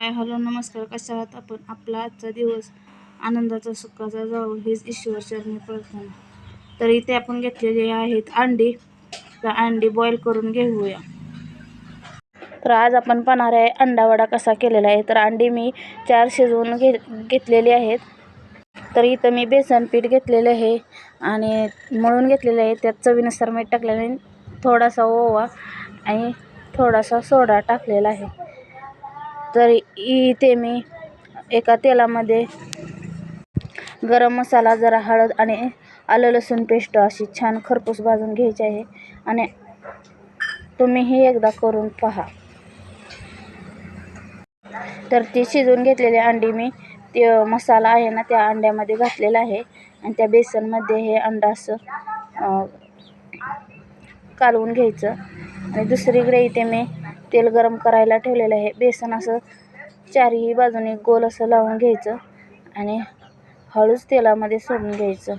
Hello नमस्कार. कशा आहात आपण? आपला आजचा दिवस आनंदाचा सुखाचा जावो हीच ईश्वरचरणी प्रार्थना. तर इथे आपण घेतलेले आहेत अंडी. तर अंडी बॉईल करून घेऊया. तर आज आपण पाहणार आहे अंडा वडा कसा केलेला आहे. तर अंडी मी 4 शिजवून घेतलेली आहेत. तर इथं मी बेसन पीठ घेतलेले आहे आणि मळून घेतलेले आहे. त्यात चवीनुसार मीठ टाकलेलं आहे, थोडासा ओवा आणि थोडासा सोडा टाकलेला आहे. तर इथे मी एका तेलामध्ये गरम मसाला, जरा हळद आणि आलं लसूण पेस्ट अशी छान खरपूस भाजून घ्यायची आहे आणि तुम्हीही एकदा करून पहा. तर ती शिजवून घेतलेली अंडी मी ते मसाला आहे ना त्या अंड्यामध्ये घातलेला आहे आणि त्या बेसनमध्ये हे अंडा असं कालवून घ्यायचं. आणि दुसरीकडे इथे मी तेल गरम करायला ठेवलेलं आहे. बेसन असं चारही बाजूने गोल असं लावून घ्यायचं आणि हळूच तेलामध्ये सोडून घ्यायचं.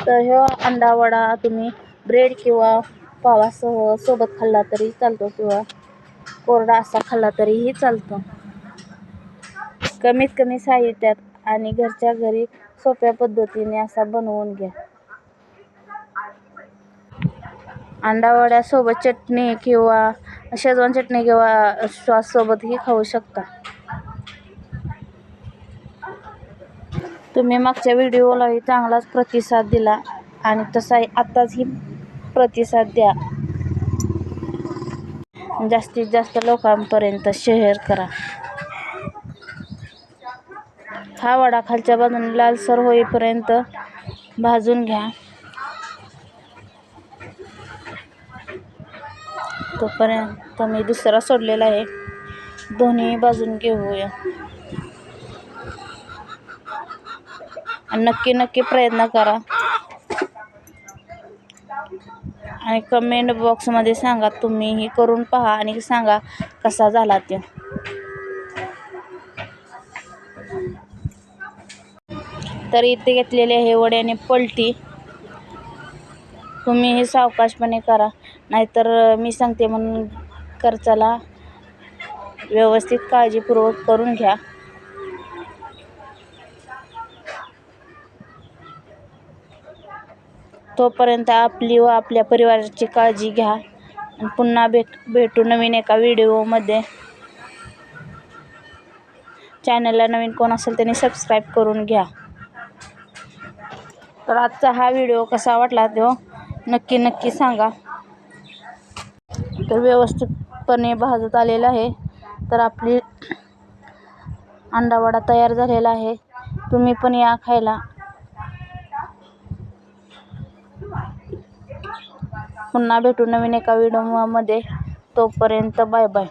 तर हा अंडा वडा तुम्ही ब्रेड किंवा पावासह सोबत खाल्ला तरी चालतो किंवा कोरडा असा खाल्ला तरीही चालतो. कमीत कमी साहित्यात आणि घरच्या घरी सोप्या पद्धतीने असा बनवून घ्या. अंडा वड्यासोबत चटणी किंवा शेजवान चटणी किंवा सॉस सोबतही खाऊ शकता. तुम्ही मागच्या व्हिडिओलाही चांगलाच प्रतिसाद दिला आणि तसा आत्ताचही प्रतिसाद द्या. जास्तीत जास्त लोकांपर्यंत शेअर करा. हा वडा खालच्या बाजूने लालसर होईपर्यंत भाजून घ्या. तोपर्यंत मी दुसरा सोडलेला आहे, दोन्ही बाजून घेऊया. नक्की प्रयत्न करा आणि कमेंट बॉक्समध्ये सांगा. तुम्हीही करून पहा आणि सांगा कसा झाला ते. तर इथे घेतलेले आहे वड्याने पलटी. तुम्हीही सावकाशपणे करा, नाहीतर मी सांगते म्हणून खर्चाला व्यवस्थित काळजीपूर्वक करून घ्या. तोपर्यंत आपली व आपल्या परिवाराची काळजी घ्या आणि पुन्हा भेटू नवीन एका व्हिडिओमध्ये. चॅनलला नवीन कोण असेल त्यांनी सबस्क्राईब करून घ्या. तर आजचा हा व्हिडिओ कसा वाटला तो नक्की सांगा. तर व्यवस्थितपणे भाजत आलेला आहे. तर आपली अंडा वडा तयार झालेला आहे. तुम्ही पण या खायला. पुन्हा भेटू नवीन एका व्हिडिओमध्ये. तोपर्यंत बाय बाय.